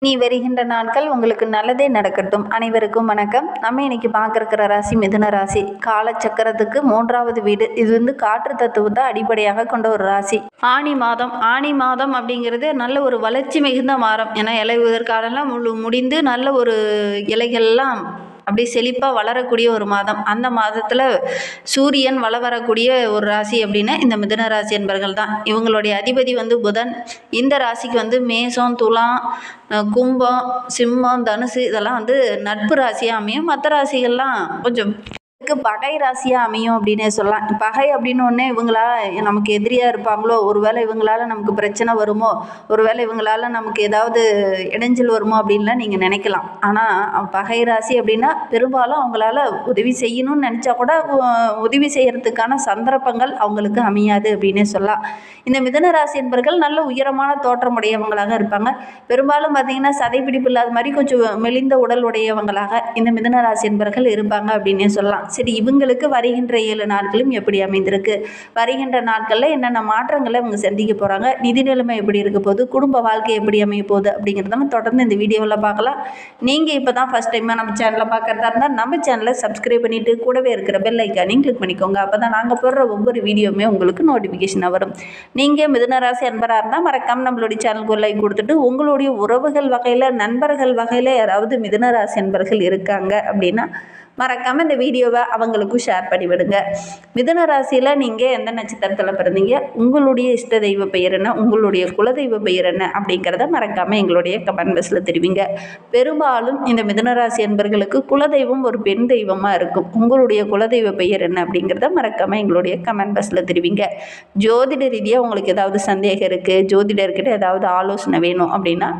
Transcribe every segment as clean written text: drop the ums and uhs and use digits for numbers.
நீ வருகின்ற நாட்கள் உங்களுக்கு நல்லதே நடக்கட்டும். அனைவருக்கும் வணக்கம். நம்ம இன்னைக்கு பார்க்குற ராசி மிதுன ராசி. காலச்சக்கரத்துக்கு 3வது வீடு. இது காற்று தத்துவத்தை அடிப்படையாக கொண்ட ஒரு ராசி. ஆணி மாதம் அப்படிங்கிறது நல்ல ஒரு வளர்ச்சி மிகுந்த மாதம். ஏன்னா இலை உதிர்காலம்லாம் முடிந்து நல்ல ஒரு இலைகள்லாம் அப்படியே செழிப்பாக வளரக்கூடிய ஒரு மாதம். அந்த மாதத்தில் சூரியன் வரக்கூடிய ஒரு ராசி அப்படின்னா இந்த மிதுன ராசி என்பர்கள் தான். இவங்களுடைய அதிபதி புதன். இந்த ராசிக்கு மேஷம், துலாம், கும்பம், சிம்மம், தனுசு இதெல்லாம் நட்பு ராசியாக அமையும். மற்ற ராசிகள்லாம் கொஞ்சம் பகை ராசியாக அமையும் அப்படின்னே சொல்லலாம். பகை அப்படின்னு ஒன்னே இவங்களால நமக்கு எதிரியாக இருப்பாங்களோ, ஒருவேளை இவங்களால நமக்கு பிரச்சனை வருமோ, ஒருவேளை இவங்களால நமக்கு ஏதாவது இடைஞ்சல் வருமோ அப்படின்லாம் நீங்கள் நினைக்கலாம். ஆனால் பகை ராசி அப்படின்னா பெரும்பாலும் அவங்களால உதவி செய்யணும்னு நினச்சா கூட உதவி செய்கிறதுக்கான சந்தர்ப்பங்கள் அவங்களுக்கு அமையாது அப்படின்னே சொல்லலாம். இந்த மிதுன ராசி என்பர்கள் நல்ல உயரமான தோற்றமுடையவங்களாக இருப்பாங்க. பெரும்பாலும் பார்த்திங்கன்னா சதைப்பிடிப்பு இல்லாத மாதிரி கொஞ்சம் மெலிந்த உடல் உடையவங்களாக இந்த மிதுன ராசி என்பர்கள் இருப்பாங்க அப்படின்னே சொல்லலாம். சரி, இவங்களுக்கு வருகின்ற 7 நாட்களும் எப்படி அமைந்திருக்கு, வருகின்ற நாட்களில் என்னென்ன மாற்றங்களை இவங்க சந்திக்க போகிறாங்க, நிதி நிலைமை எப்படி இருக்க போகுது, குடும்ப வாழ்க்கை எப்படி அமைய போகுது அப்படிங்கிறத நம்ம தொடர்ந்து இந்த வீடியோவில் பார்க்கலாம். நீங்கள் இப்போ தான் ஃபஸ்ட் டைமாக நம்ம சேனலில் பார்க்குறதா இருந்தால் நம்ம சேனலை சப்ஸ்கிரைப் பண்ணிவிட்டு கூடவே இருக்கிற பெல் ஐக்கானையும் கிளிக் பண்ணிக்கோங்க. அப்போ தான் நாங்கள் போடுற ஒவ்வொரு வீடியோவுமே உங்களுக்கு நோட்டிஃபிகேஷனாக வரும். நீங்கள் மிதுன ராசி அன்பராக இருந்தால் மறக்காமல் நம்மளுடைய சேனலுக்கு ஒரு லைக் கொடுத்துட்டு உங்களுடைய உறவுகள் வகையில், நண்பர்கள் வகையில் யாராவது மிதுன ராசி அன்பர்கள் இருக்காங்க அப்படின்னா மறக்காமல் இந்த வீடியோவை அவங்களுக்கும் ஷேர் பண்ணிவிடுங்க. மிதுன ராசியில் நீங்கள் எந்த நட்சத்திரத்தில் பிறந்தீங்க, உங்களுடைய இஷ்ட தெய்வ பெயர் என்ன, உங்களுடைய குலதெய்வ பெயர் என்ன அப்படிங்கிறத மறக்காமல் எங்களுடைய கமெண்ட் பாக்ஸில் தெரிவிங்க. பெரும்பாலும் இந்த மிதுன ராசி என்பர்களுக்கு குலதெய்வம் ஒரு பெண் தெய்வமாக இருக்கும். உங்களுடைய குலதெய்வ பெயர் என்ன அப்படிங்கிறத மறக்காமல் எங்களுடைய கமெண்ட் பாக்ஸில் தெரிவிங்க. ஜோதிட ரீதியாக உங்களுக்கு ஏதாவது சந்தேகம் இருக்குது, ஜோதிடர்கிட்ட ஏதாவது ஆலோசனை வேணும் அப்படின்னா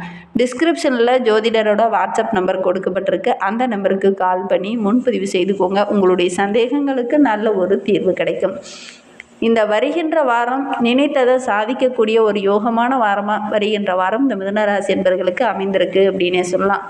டிஸ்கிரிப்ஷனில் ஜோதிடரோட வாட்ஸ்அப் நம்பர் கொடுக்கப்பட்டிருக்கு. அந்த நம்பருக்கு கால் பண்ணி முன்பதிவு செய்துக்கோங்க. உங்களுடைய சந்தேகங்களுக்கு நல்ல ஒரு தீர்வு கிடைக்கும். இந்த வருகின்ற வாரம் நினைத்ததை சாதிக்கக்கூடிய ஒரு யோகமான வாரமாக வருகின்ற வாரம் இந்த மிதுன ராசி என்பவர்களுக்கு அமைந்திருக்கு அப்படின்னே சொல்லலாம்.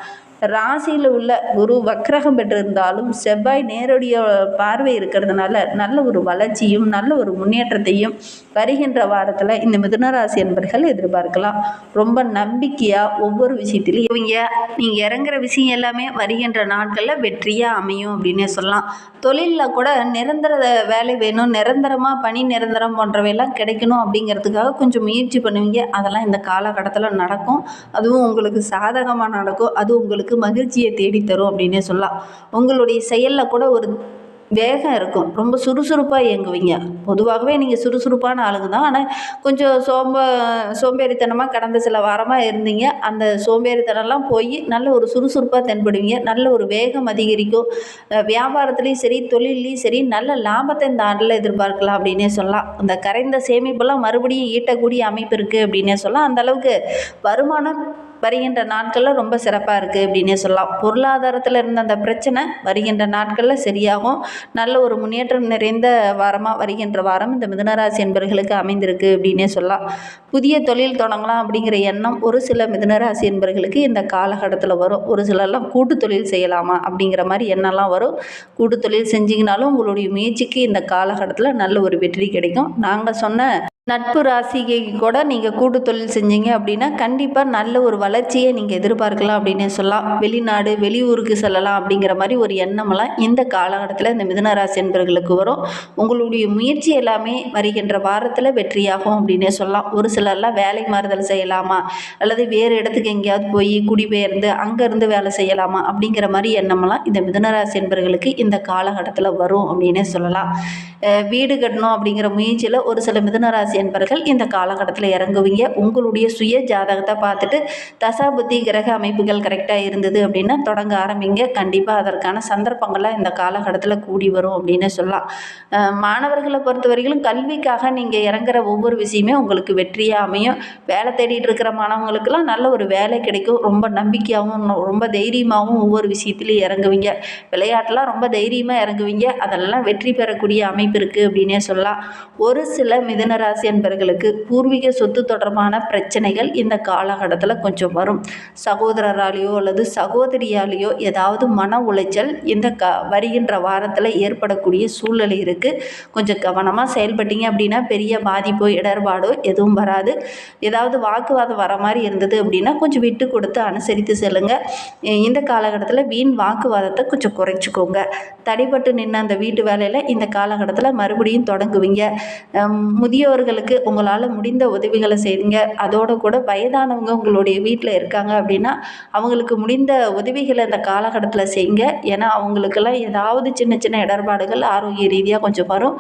ராசியில் உள்ள குரு வக்ரகம் பெற்றிருந்தாலும் செவ்வாய் நேரடிய பார்வை இருக்கிறதுனால நல்ல ஒரு வளர்ச்சியும் நல்ல ஒரு முன்னேற்றத்தையும் வருகின்ற வாரத்தில் இந்த மிதுன ராசி என்பர்கள் எதிர்பார்க்கலாம். ரொம்ப நம்பிக்கையாக ஒவ்வொரு விஷயத்திலையும் நீங்கள் இறங்குற விஷயம் எல்லாமே வருகின்ற நாட்களில் வெற்றியாக அமையும் அப்படின்னே சொல்லலாம். தொழிலில் கூட நிரந்தர வேலை வேணும், நிரந்தரமாக பணி நிரந்தரம் போன்றவையெல்லாம் கிடைக்கணும் அப்படிங்கிறதுக்காக கொஞ்சம் முயற்சி பண்ணுவீங்க. அதெல்லாம் இந்த காலகட்டத்தில் நடக்கும். அதுவும் உங்களுக்கு சாதகமாக நடக்கும். அது உங்களுக்கு மகிழ்ச்சியை தேடித்தரும் அப்படின்னே சொல்லலாம். உங்களுடைய செயலில் கூட ஒரு வேகம் இருக்கும். ரொம்ப சுறுசுறுப்பாக இயங்குவீங்க. பொதுவாகவே நீங்கள் சுறுசுறுப்பான ஆளுங்க தான். ஆனால் கொஞ்சம் சோம்பேறித்தனமாக கடந்த சில வாரமாக இருந்தீங்க. அந்த சோம்பேறித்தனம்லாம் போய் நல்ல ஒரு சுறுசுறுப்பாக தென்படுவீங்க. நல்ல ஒரு வேகம் அதிகரிக்கும். வியாபாரத்துலேயும் சரி, தொழிலையும் சரி நல்ல லாபத்தை இந்த ஆண்டில் எதிர்பார்க்கலாம் அப்படின்னே சொல்லலாம். அந்த கரைந்த சேமிப்பெல்லாம் மறுபடியும் ஈட்டக்கூடிய அமைப்பு இருக்குது அப்படின்னே சொல்லலாம். அந்தளவுக்கு வருமானம் வருகின்ற நாட்களில் ரொம்ப சிறப்பாக இருக்குது அப்படின்னே சொல்லலாம். பொருளாதாரத்தில் இருந்த அந்த பிரச்சனை வருகின்ற நாட்களில் சரியாகும். நல்ல ஒரு முன்னேற்றம் நிறைந்த வாரமாக வருகின்ற வாரம் இந்த மிதுனராசி என்பவர்களுக்கு அமைந்திருக்கு அப்படின்னே சொல்லலாம். புதிய தொழில் தொடங்கலாம் அப்படிங்கிற எண்ணம் ஒரு சில மிதுனராசி என்பவர்களுக்கு இந்த காலகட்டத்தில் வரும். ஒரு சிலர்லாம் கூட்டு தொழில் செய்யலாமா அப்படிங்கிற மாதிரி எண்ணம்லாம் வரும். கூட்டு தொழில் செஞ்சிங்கனாலும் உங்களுடைய முயற்சிக்கு இந்த காலகட்டத்தில் நல்ல ஒரு வெற்றி கிடைக்கும். நாங்கள் சொன்ன நட்பு ராசிக்கு கூட நீங்கள் கூட்டு தொழில் செஞ்சீங்க அப்படின்னா கண்டிப்பாக நல்ல ஒரு வளர்ச்சியை நீங்கள் எதிர்பார்க்கலாம் அப்படின்னு சொல்லலாம். வெளிநாடு வெளியூருக்கு செல்லலாம் அப்படிங்கிற மாதிரி ஒரு எண்ணமெல்லாம் இந்த காலகட்டத்தில் இந்த மிதுன ராசி என்பவர்களுக்கு வரும். உங்களுடைய முயற்சி எல்லாமே வருகின்ற வாரத்தில் வெற்றியாகும் அப்படின்னே சொல்லலாம். ஒரு சிலர்லாம் வேலை மாறுதல் செய்யலாமா அல்லது வேறு இடத்துக்கு எங்கேயாவது போய் குடிபெயர்ந்து அங்கேருந்து வேலை செய்யலாமா அப்படிங்கிற மாதிரி எண்ணமெல்லாம் இந்த மிதுன ராசி என்பவர்களுக்கு இந்த காலகட்டத்தில் வரும் அப்படின்னே சொல்லலாம். வீடு கட்டணும் அப்படிங்கிற முயற்சியில் ஒரு சில மிதுன ராசி என்பவர்கள் இந்த காலகட்டத்தில் இறங்குவீங்க. உங்களுடைய சுய ஜாதகத்தை பார்த்துட்டு தசாபுத்தி கிரக அமைப்புகள் கரெக்டாக இருந்தது அப்படின்னா தொடங்க ஆரம்பிங்க. கண்டிப்பாக அதற்கான சந்தர்ப்பங்கள்லாம் இந்த காலகட்டத்தில் கூடி வரும் அப்படின்னு சொல்லலாம். மாணவர்களை பொறுத்த வரைக்கும் கல்விக்காக நீங்கள் இறங்குற ஒவ்வொரு விஷயமே உங்களுக்கு வெற்றியாக அமையும். வேலை தேடிட்டு இருக்கிற மாணவங்களுக்கெல்லாம் நல்ல ஒரு வேலை கிடைக்கும். ரொம்ப நம்பிக்கையாகவும் ரொம்ப தைரியமாகவும் ஒவ்வொரு விஷயத்துலையும் இறங்குவீங்க. விளையாட்டுலாம் ரொம்ப தைரியமாக இறங்குவீங்க. அதெல்லாம் வெற்றி பெறக்கூடிய அமைப்பு இருக்குது அப்படின்னே சொல்லலாம். ஒரு சில மிதுன ராசி என்பவர்களுக்கு பூர்வீக சொத்து தொடர்பான பிரச்சனைகள் இந்த காலகட்டத்தில் கொஞ்சம் வரும். சகோதரராலேயோ அல்லது சகோதரியாலேயோ ஏதாவது மன உளைச்சல் இந்த வருகின்ற வாரத்தில் ஏற்படக்கூடிய சூழ்நிலை இருக்குது. கொஞ்சம் கவனமாக செயல்பட்டீங்க அப்படின்னா பெரிய பாதிப்போ இடர்பாடோ எதுவும் வராது. ஏதாவது வாக்குவாதம் வர மாதிரி இருந்தது அப்படின்னா கொஞ்சம் விட்டு கொடுத்து அனுசரித்து செல்லுங்க. இந்த காலகட்டத்தில் வீண் வாக்குவாதத்தை கொஞ்சம் குறைச்சிக்கோங்க. தடைப்பட்டு நின்று அந்த வீட்டு வேலையில் இந்த காலகட்டத்தில் மறுபடியும் தொடங்குவீங்க. முதியோர்களுக்கு உங்களால் முடிந்த உதவிகளை செய்யுங்க. அதோடு கூட வயதானவங்க உங்களுடைய வீட்டில் இருக்காங்க அப்படின்னா அவங்களுக்கு முடிந்த உதவிகளை இந்த காலகட்டத்தில் செய்யுங்க. ஏன்னா அவங்களுக்கெல்லாம் ஏதாவது சின்ன சின்ன இடர்பாடுகள் ஆரோக்கிய ரீதியாக கொஞ்சம் வரும்.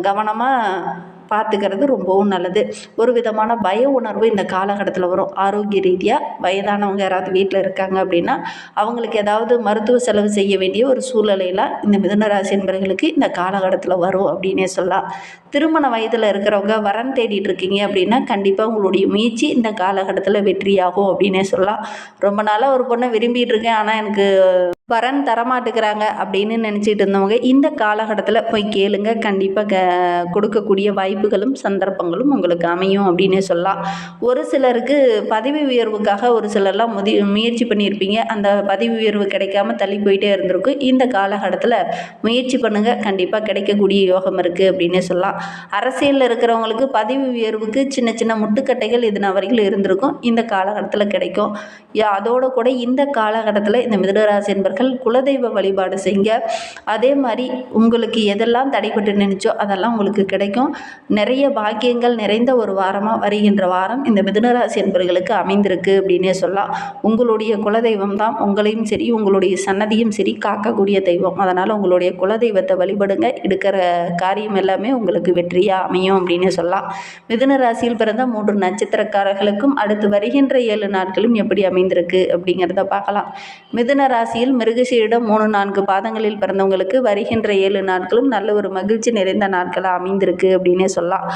கவனமாக பார்த்துக்கிறது ரொம்பவும் நல்லது. ஒரு விதமான பய உணர்வு இந்த காலகட்டத்தில் வரும். ஆரோக்கிய ரீதியாக வயதானவங்க யாராவது வீட்டில் இருக்காங்க அப்படின்னா அவங்களுக்கு ஏதாவது மருத்துவ செலவு செய்ய வேண்டிய ஒரு சூழ்நிலையெல்லாம் இந்த மிதுன ராசி என்பவர்களுக்கு இந்த காலகட்டத்தில் வரும் அப்படின்னே சொல்லலாம். திருமண வயதில் இருக்கிறவங்க வரன் தேடிட்டு இருக்கீங்க அப்படின்னா கண்டிப்பாக உங்களுடைய முயற்சி இந்த காலகட்டத்தில் வெற்றியாகும் அப்படின்னே சொல்லலாம். ரொம்ப நாளாக ஒரு பொண்ணை விரும்பிகிட்டு இருக்கேன், ஆனால் எனக்கு வரன் தரமாட்டுக்கிறாங்க அப்படின்னு நினச்சிட்டு இருந்தவங்க இந்த காலகட்டத்தில் போய் கேளுங்க. கண்டிப்பாக கொடுக்கக்கூடிய வாய்ப்புகளும் சந்தர்ப்பங்களும் உங்களுக்கு அமையும் அப்படின்னே சொல்லலாம். ஒரு சிலருக்கு பதவி உயர்வுக்காக ஒரு சிலர்லாம் முயற்சி பண்ணியிருப்பீங்க. அந்த பதவி உயர்வு கிடைக்காம தள்ளி போயிட்டே இருந்திருக்கும். இந்த காலகட்டத்தில் முயற்சி பண்ணுங்கள், கண்டிப்பாக கிடைக்கக்கூடிய யோகம் இருக்குது அப்படின்னே சொல்லலாம். அரசியலில் இருக்கிறவங்களுக்கு பதவி உயர்வுக்கு சின்ன சின்ன முட்டுக்கட்டைகள் இது வரைக்கும் இருந்திருக்கும். இந்த காலகட்டத்தில் கிடைக்கும். அதோடு கூட இந்த காலகட்டத்தில் இந்த மிதுனராசி என்பர்கள் குலதெய்வ வழிபாடு செய்யுங்க. அதே மாதிரி உங்களுக்கு எதெல்லாம் தடைப்பட்டு நினைச்சோ அதெல்லாம் உங்களுக்கு கிடைக்கும். நிறைய பாக்கியங்கள் நிறைந்த ஒரு வாரமாக வருகின்ற வாரம் இந்த மிதுனராசி என்பவர்களுக்கு அமைந்திருக்கு அப்படின்னே சொல்லலாம். உங்களுடைய குலதெய்வம் தான் உங்களையும் சரி உங்களுடைய சன்னதியும் சரி காக்கக்கூடிய தெய்வம். அதனால் உங்களுடைய குலதெய்வத்தை வழிபடுங்க. எடுக்கிற காரியம் எல்லாமே உங்களுக்கு வெற்றியாக அமையும் அப்படின்னு சொல்லலாம். மிதுன ராசியில் பிறந்த 3 நட்சத்திரக்காரர்களுக்கும் அடுத்து வருகின்ற 7 நாட்களும் எப்படி அமைந்திருக்கு அப்படிங்கிறத பார்க்கலாம். மிதுன ராசியில் மிருகசீரிடம் 3-4 பாதங்களில் பிறந்தவங்களுக்கு வருகின்ற 7 நாட்களும் நல்ல ஒரு மகிழ்ச்சி நிறைந்த நாட்களாக அமைந்திருக்கு அப்படின்னே சொல்லலாம்.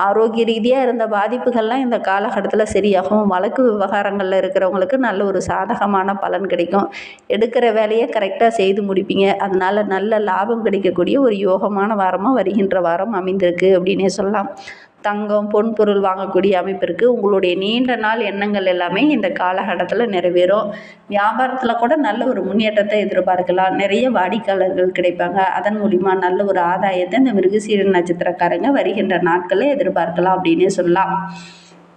ஆரோக்கிய ரீதியாக இருந்த பாதிப்புகள்லாம் இந்த காலகட்டத்தில் சரியாகும். வழக்கு விவகாரங்களில் இருக்கிறவங்களுக்கு நல்ல ஒரு சாதகமான பலன் கிடைக்கும். எடுக்கிற வேலையை கரெக்டாக செய்து முடிப்பீங்க. அதனால் நல்ல லாபம் கிடைக்கக்கூடிய ஒரு யோகமான வாரமாக வருகின்ற வாரம் அமைந்திருக்கு அப்படின்னே சொல்லலாம். தங்கம் பொன் பொருள் வாங்கக்கூடிய அமைப்பு இருக்குது. உங்களுடைய நீண்ட நாள் எண்ணங்கள் எல்லாமே இந்த காலகட்டத்தில் நிறைவேறும். வியாபாரத்தில் கூட நல்ல ஒரு முன்னேற்றத்தை எதிர்பார்க்கலாம். நிறைய வாடிக்கையாளர்கள் கிடைப்பாங்க. அதன் மூலிமா நல்ல ஒரு ஆதாயத்தை இந்த மிருகசீர நட்சத்திரக்காரங்க வருகின்ற நாட்களில் எதிர்பார்க்கலாம் அப்படின்னே சொல்லலாம்.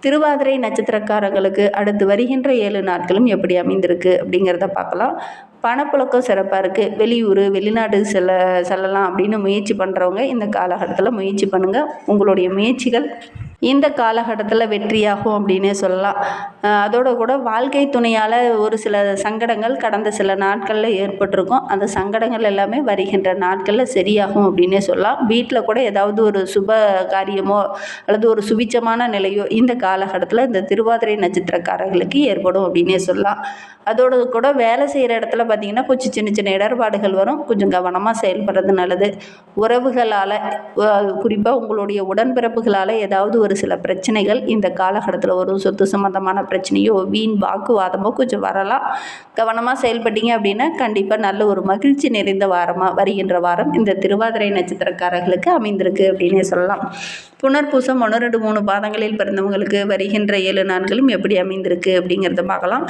திருவாதிரை நட்சத்திரக்காரங்களுக்கு அடுத்து வருகின்ற 7 நாட்களும் எப்படி அமைந்திருக்கு அப்படிங்கிறத பார்க்கலாம். பணப்புழக்கம் சிறப்பாக இருக்குது. வெளியூர் வெளிநாடு செல்லலாம் அப்படின்னு முயற்சி பண்ணுறவங்க இந்த காலகட்டத்தில் முயற்சி பண்ணுங்கள். உங்களுடைய முயற்சிகள் இந்த காலகட்டத்தில் வெற்றியாகும் அப்படின்னே சொல்லலாம். அதோடு கூட வாழ்க்கை துணையால் ஒரு சில சங்கடங்கள் கடந்த சில நாட்களில் ஏற்பட்டிருக்கும். அந்த சங்கடங்கள் எல்லாமே வருகின்ற நாட்களில் சரியாகும் அப்படின்னே சொல்லலாம். வீட்டில் கூட ஏதாவது ஒரு சுப காரியமோ அல்லது ஒரு சுபிச்சமான நிலையோ இந்த காலகட்டத்தில் இந்த திருவாதிரை நட்சத்திரக்காரர்களுக்கு ஏற்படும் அப்படின்னே சொல்லலாம். அதோடு கூட வேலை செய்கிற இடத்துல பார்த்திங்கன்னா கொஞ்சம் சின்ன சின்ன இடர்பாடுகள் வரும். கொஞ்சம் கவனமாக செயல்படுறது நல்லது. உறவுகளால் குறிப்பாக உங்களுடைய உடன்பிறப்புகளால் ஏதாவது ஒரு சில பிரச்சனைகள் இந்த காலகட்டத்தில் வரும். சொத்து சம்பந்தமான பிரச்சனையோ வீண் வாக்குவாதமோ கொஞ்சம் வரலாம். கவனமாக செயல்பட்டீங்க அப்படின்னா கண்டிப்பாக நல்ல ஒரு மகிழ்ச்சி நிறைந்த வாரமாக வருகின்ற வாரம் இந்த திருவாதிரை நட்சத்திரக்காரர்களுக்கு அமைந்திருக்கு அப்படின்னே சொல்லலாம். புனர்பூசம் 1, 2, 3 பாதங்களில் பிறந்தவங்களுக்கு வருகின்ற 7 நாட்களும் எப்படி அமைந்திருக்கு அப்படிங்கிறத பார்க்கலாம்.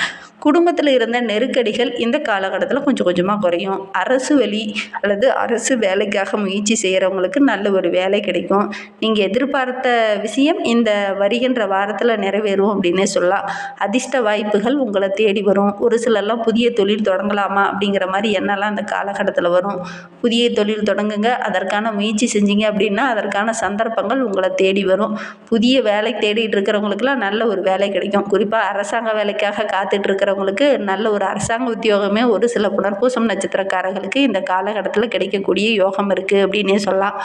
குடும்பத்தில் இருந்த நெருக்கடிகள் இந்த காலகட்டத்தில் கொஞ்சம் கொஞ்சமாக குறையும். அரசு வழி அல்லது அரசு வேலைக்காக முயற்சி செய்கிறவங்களுக்கு நல்ல ஒரு வேலை கிடைக்கும். நீங்கள் எதிர்பார்த்த விஷயம் இந்த வருகின்ற வாரத்தில் நிறைவேறும் அப்படின்னே சொல்லலாம். அதிர்ஷ்ட வாய்ப்புகள் உங்களை தேடி வரும். ஒரு சிலர்லாம் புதிய தொழில் தொடங்கலாமா அப்படிங்கிற மாதிரி எண்ணெல்லாம் இந்த காலகட்டத்தில் வரும். புதிய தொழில் தொடங்குங்க. அதற்கான முயற்சி செஞ்சீங்க அப்படின்னா அதற்கான சந்தர்ப்பங்கள் உங்களை தேடி வரும். புதிய வேலை தேடிட்டு இருக்கிறவங்களுக்குலாம் நல்ல ஒரு வேலை கிடைக்கும். குறிப்பாக அரசாங்க வேலைக்காக காத்துட்டு இருக்கிறவங்களுக்கு நல்ல ஒரு அரசாங்க உத்தியோகமே ஒரு சில புனர்பூசம் நட்சத்திரக்காரர்களுக்கு இந்த காலகட்டத்தில் கிடைக்கக்கூடிய யோகம் இருக்குது அப்படின்னே சொல்லலாம்.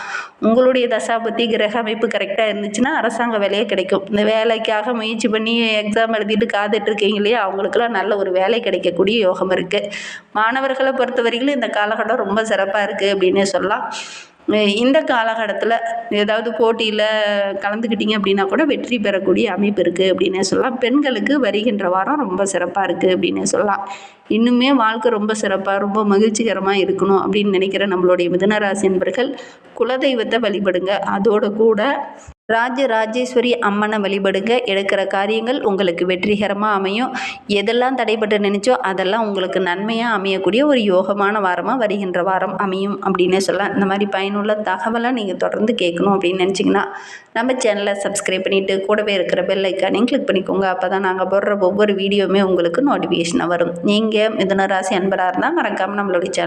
உங்களுடைய தசாபுத்தி கிரக அமைப்பு கரெக்டாக இருந்துச்சுன்னா அரசாங்க வேலையே கிடைக்கும். இந்த வேலைக்காக முயற்சி பண்ணி எக்ஸாம் எழுதிட்டு காத்துட்டு இருக்கீங்க இல்லையா, அவங்களுக்குலாம் நல்ல ஒரு வேலை கிடைக்கக்கூடிய யோகம் இருக்குது. மாணவர்களை பொறுத்த வரைக்கும் இந்த காலகட்டம் ரொம்ப சிறப்பாக இருக்குது அப்படின்னே சொல்லலாம். இந்த காலகட்டத்தில் ஏதாவது போட்டியில் கலந்துக்கிட்டீங்க அப்படின்னா கூட வெற்றி பெறக்கூடிய அமைப்பு இருக்குது அப்படின்னே சொல்லலாம். பெண்களுக்கு வருகின்ற வாரம் ரொம்ப சிறப்பாக இருக்குது அப்படின்னே சொல்லலாம். இன்னுமே வாழ்க்கை ரொம்ப சிறப்பாக ரொம்ப மகிழ்ச்சிகரமாக இருக்கணும் அப்படின்னு நினைக்கிற நம்மளுடைய மிதுன ராசி என்பர்கள் குலதெய்வத்தை வழிபடுங்க. அதோடு கூட ராஜராஜேஸ்வரி அம்மனை வழிபடுங்க. எடுக்கிற காரியங்கள் உங்களுக்கு வெற்றிகரமாக அமையும். எதெல்லாம் தடைப்பட்டு நினைச்சோ அதெல்லாம் உங்களுக்கு நன்மையாக அமையக்கூடிய ஒரு யோகமான வாரமாக வருகின்ற வாரம் அமையும் அப்படின்னே சொல்லலாம். இந்த மாதிரி பயனுள்ள தகவலை நீங்கள் தொடர்ந்து கேட்கணும் அப்படின்னு நினச்சிங்கன்னா நம்ம சேனலை சப்ஸ்கிரைப் பண்ணிவிட்டு கூடவே இருக்கிற பெல் ஐக்கானையும் கிளிக் பண்ணிக்கோங்க. அப்போ தான் நாங்கள் போடுற ஒவ்வொரு வீடியோவுமே உங்களுக்கு நோட்டிஃபிகேஷனாக வரும். நீங்கள் மிதுன ராசி அன்பராக இருந்தால் மறக்காமல் நம்மளுடைய சேனல்